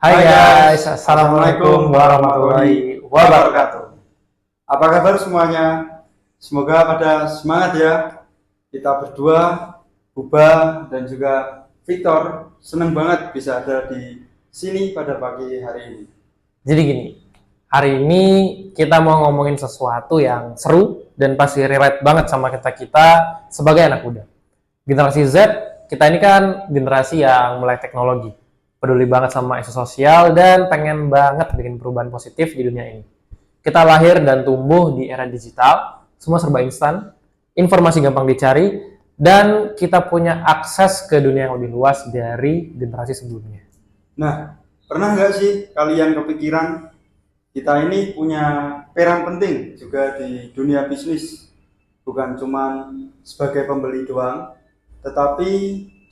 Hai guys, Assalamualaikum warahmatullahi wabarakatuh. Apa kabar semuanya? Semoga pada semangat ya. Kita berdua, Buba dan juga Victor, seneng banget bisa ada di sini pada pagi hari ini. Jadi gini, hari ini kita mau ngomongin sesuatu yang seru dan pasti relate banget sama kita sebagai anak muda. Generasi Z, kita ini kan generasi yang mulai teknologi, peduli banget sama isu sosial dan pengen banget bikin perubahan positif di dunia ini. Kita lahir dan tumbuh di era digital, semua serba instan, informasi gampang dicari, dan kita punya akses ke dunia yang lebih luas dari generasi sebelumnya. Nah, pernah nggak sih kalian kepikiran kita ini punya peran penting juga di dunia bisnis? Bukan cuma sebagai pembeli doang, tetapi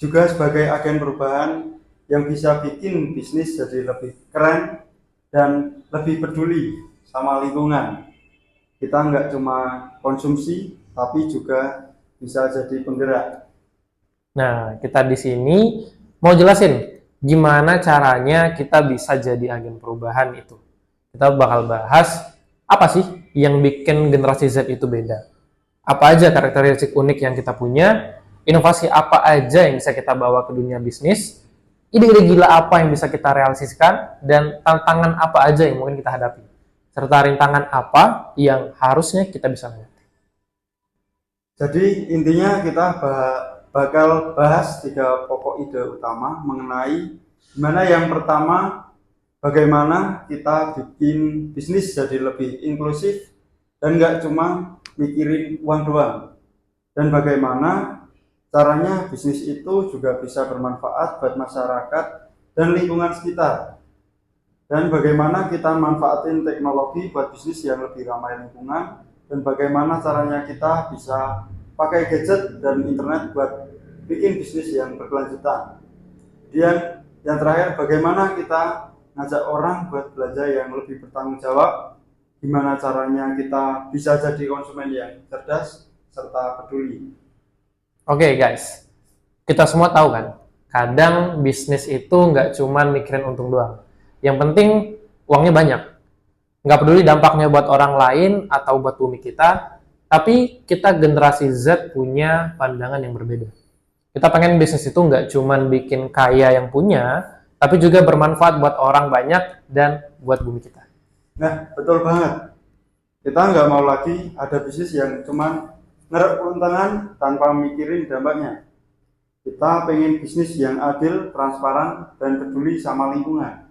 juga sebagai agen perubahan yang bisa bikin bisnis jadi lebih keren dan lebih peduli sama lingkungan. Kita nggak cuma konsumsi, tapi juga bisa jadi penggerak. Nah, kita di sini mau jelasin gimana caranya kita bisa jadi agen perubahan itu. Kita bakal bahas apa sih yang bikin generasi Z itu beda. Apa aja karakteristik unik yang kita punya, inovasi apa aja yang bisa kita bawa ke dunia bisnis, ide-ide gila apa yang bisa kita realisasikan, dan tantangan apa aja yang mungkin kita hadapi. Serta rintangan apa yang harusnya kita bisa melewati. Jadi intinya kita bakal bahas 3 pokok ide utama mengenai gimana yang pertama, bagaimana kita bikin bisnis jadi lebih inklusif dan nggak cuma mikirin uang doang. Dan bagaimana caranya bisnis itu juga bisa bermanfaat buat masyarakat dan lingkungan sekitar. Dan bagaimana kita manfaatin teknologi buat bisnis yang lebih ramah lingkungan, dan bagaimana caranya kita bisa pakai gadget dan internet buat bikin bisnis yang berkelanjutan. Dan yang terakhir, bagaimana kita ngajak orang buat belanja yang lebih bertanggung jawab, gimana caranya kita bisa jadi konsumen yang cerdas serta peduli. Oke guys, kita semua tahu kan, kadang bisnis itu nggak cuma mikirin untung doang. Yang penting uangnya banyak. Nggak peduli dampaknya buat orang lain atau buat bumi kita, tapi kita generasi Z punya pandangan yang berbeda. Kita pengen bisnis itu nggak cuma bikin kaya yang punya, tapi juga bermanfaat buat orang banyak dan buat bumi kita. Nah, betul banget. Kita nggak mau lagi ada bisnis yang cuma ngerep keuntungan tanpa mikirin dampaknya. Kita pengen bisnis yang adil, transparan, dan peduli sama lingkungan.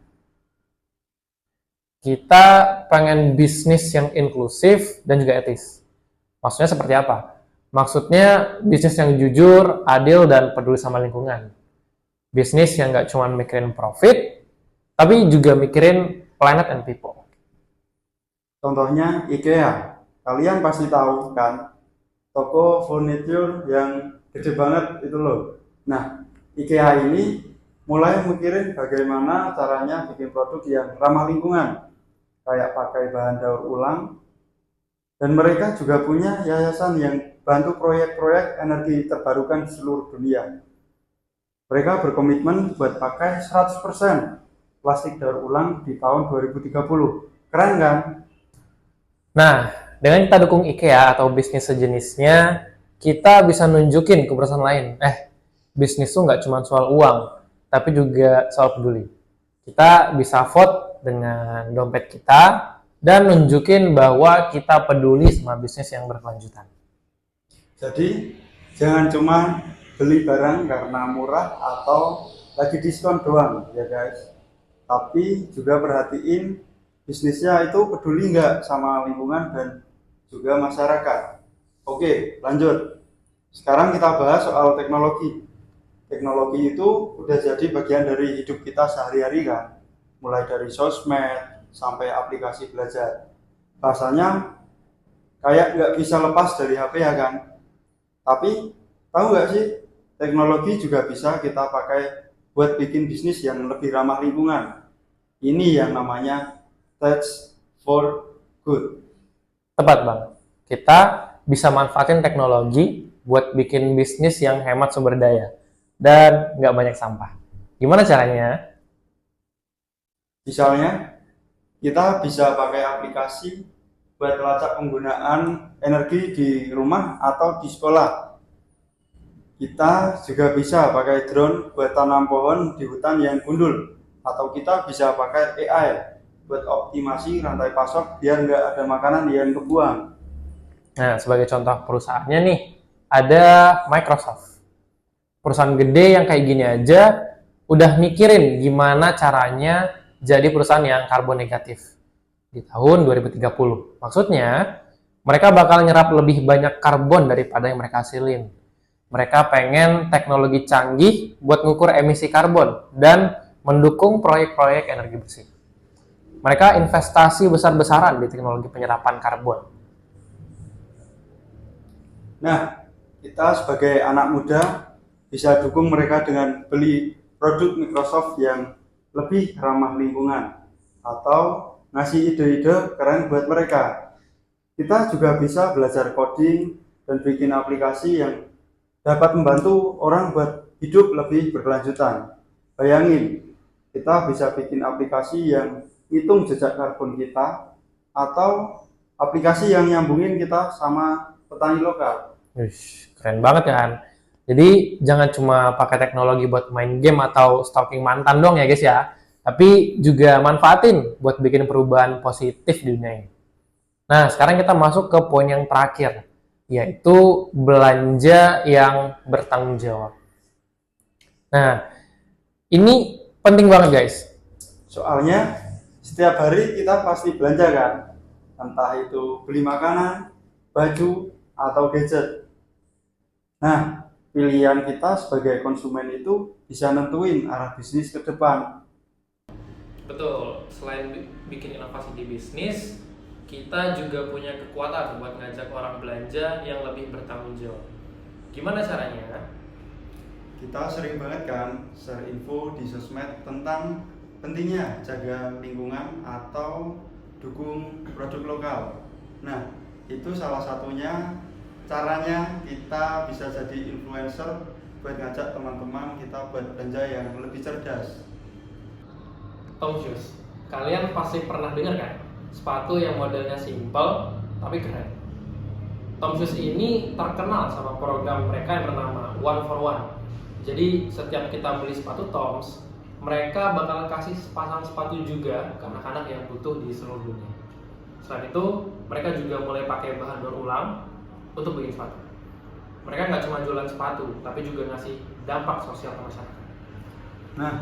Kita pengen bisnis yang inklusif dan juga etis. Maksudnya seperti apa? Maksudnya bisnis yang jujur, adil, dan peduli sama lingkungan. Bisnis yang nggak cuma mikirin profit, tapi juga mikirin planet and people. Contohnya IKEA. Kalian pasti tahu kan, toko furniture yang gede banget itu loh. Nah, IKEA ini mulai mikirin bagaimana caranya bikin produk yang ramah lingkungan, kayak pakai bahan daur ulang. Dan mereka juga punya yayasan yang bantu proyek-proyek energi terbarukan di seluruh dunia. Mereka berkomitmen buat pakai 100% plastik daur ulang di tahun 2030. Keren kan? Nah, dengan kita dukung IKEA atau bisnis sejenisnya, kita bisa nunjukin ke perusahaan lain. Bisnis tuh nggak cuma soal uang, tapi juga soal peduli. Kita bisa vote dengan dompet kita dan nunjukin bahwa kita peduli sama bisnis yang berkelanjutan. Jadi, jangan cuma beli barang karena murah atau lagi diskon doang ya guys. Tapi juga perhatiin bisnisnya itu peduli nggak sama lingkungan dan juga masyarakat. Oke, lanjut. Sekarang kita bahas soal teknologi. Teknologi itu udah jadi bagian dari hidup kita sehari-hari kan. Mulai dari sosmed sampai aplikasi belajar. Bahasanya kayak nggak bisa lepas dari HP ya kan. Tapi tahu nggak sih, teknologi juga bisa kita pakai buat bikin bisnis yang lebih ramah lingkungan. Ini yang namanya touch for good. Tepat banget. Kita bisa manfaatin teknologi buat bikin bisnis yang hemat sumber daya dan nggak banyak sampah. Gimana caranya? Misalnya, kita bisa pakai aplikasi buat melacak penggunaan energi di rumah atau di sekolah. Kita juga bisa pakai drone buat tanam pohon di hutan yang gundul, atau kita bisa pakai AI buat optimasi rantai pasok biar nggak ada makanan yang kebuang. Nah, sebagai contoh perusahaannya nih, ada Microsoft. Perusahaan gede yang kayak gini aja udah mikirin gimana caranya jadi perusahaan yang karbon negatif di tahun 2030. Maksudnya, mereka bakal nyerap lebih banyak karbon daripada yang mereka hasilin. Mereka pengen teknologi canggih buat ngukur emisi karbon dan mendukung proyek-proyek energi bersih. Mereka investasi besar-besaran di teknologi penyerapan karbon. Nah, kita sebagai anak muda bisa dukung mereka dengan beli produk Microsoft yang lebih ramah lingkungan atau ngasih ide-ide keren buat mereka. Kita juga bisa belajar coding dan bikin aplikasi yang dapat membantu orang buat hidup lebih berkelanjutan. Bayangin, kita bisa bikin aplikasi yang hitung jejak karbon kita atau aplikasi yang nyambungin kita sama petani lokal. Keren banget kan? Jadi jangan cuma pakai teknologi buat main game atau stalking mantan dong ya guys ya. Tapi juga manfaatin buat bikin perubahan positif di dunia ini. Nah, sekarang kita masuk ke poin yang terakhir, yaitu belanja yang bertanggung jawab. Nah, ini penting banget guys. Soalnya setiap hari kita pasti belanja kan, entah itu beli makanan, baju, atau gadget. Nah, pilihan kita sebagai konsumen itu bisa nentuin arah bisnis ke depan. Betul, selain bikin inovasi di bisnis, kita juga punya kekuatan buat ngajak orang belanja yang lebih bertanggung jawab. Gimana caranya? Kita sering banget kan share info di sosmed tentang pentingnya jaga lingkungan atau dukung produk lokal. Nah, itu salah satunya caranya kita bisa jadi influencer buat ngajak teman-teman kita buat belanja yang lebih cerdas. Tom Shoes, kalian pasti pernah dengar kan? Sepatu yang modelnya simple tapi keren. Tom Shoes ini terkenal sama program mereka yang bernama One for One. Jadi setiap kita beli sepatu Toms, mereka bakal kasih sepasang sepatu juga ke anak-anak yang butuh di seluruh dunia. Selain itu, mereka juga mulai pakai bahan daur ulang untuk bikin sepatu. Mereka nggak cuma jualan sepatu, tapi juga ngasih dampak sosial ke masyarakat. Nah,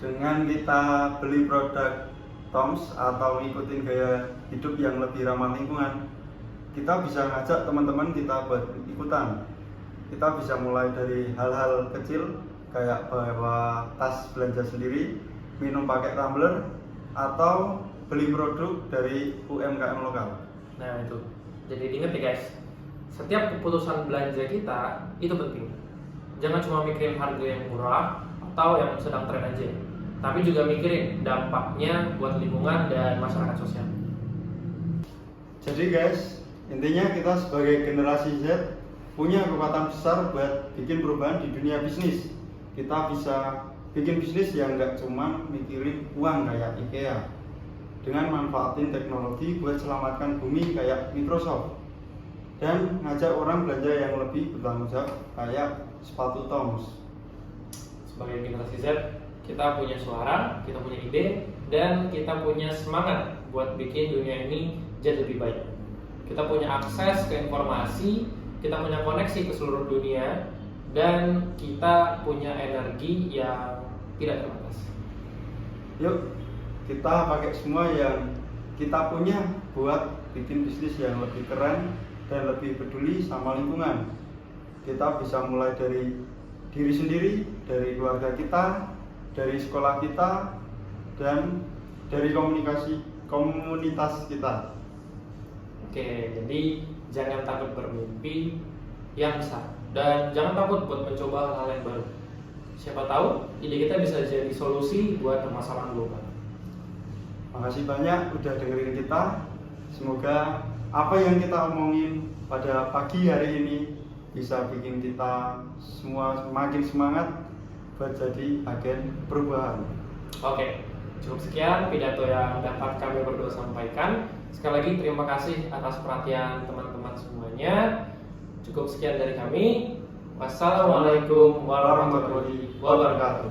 dengan kita beli produk Toms atau ngikutin gaya hidup yang lebih ramah lingkungan, kita bisa ngajak teman-teman kita buat ikutan. Kita bisa mulai dari hal-hal kecil kayak bawa tas belanja sendiri, minum pakai tumbler, atau beli produk dari UMKM lokal. Nah itu, jadi ingat ya guys, setiap keputusan belanja kita itu penting. Jangan cuma mikirin harga yang murah atau yang sedang tren aja, tapi juga mikirin dampaknya buat lingkungan dan masyarakat sosial. Jadi guys, intinya kita sebagai generasi Z punya kekuatan besar buat bikin perubahan di dunia bisnis. Kita bisa bikin bisnis yang nggak cuma mikirin uang kayak IKEA, dengan manfaatin teknologi buat selamatkan bumi kayak Microsoft, dan ngajak orang belanja yang lebih bertanggung jawab kayak sepatu Toms. Sebagai generasi Z, kita punya suara, kita punya ide, dan kita punya semangat buat bikin dunia ini jadi lebih baik. Kita punya akses ke informasi, kita punya koneksi ke seluruh dunia, dan kita punya energi yang tidak terbatas. Yuk, kita pakai semua yang kita punya buat bikin bisnis yang lebih keren dan lebih peduli sama lingkungan. Kita bisa mulai dari diri sendiri, dari keluarga kita, dari sekolah kita, dan dari komunitas kita. Oke, jadi jangan takut bermimpi yang besar, dan jangan takut buat mencoba hal-hal yang baru. Siapa tahu ide kita bisa jadi solusi buat permasalahan global. Makasih banyak udah dengerin kita. Semoga apa yang kita omongin pada pagi hari ini bisa bikin kita semua semakin semangat buat jadi agen perubahan. Oke, cukup sekian pidato yang dapat kami berdua sampaikan. Sekali lagi terima kasih atas perhatian teman-teman semuanya. Cukup sekian dari kami. Wassalamualaikum warahmatullahi wabarakatuh.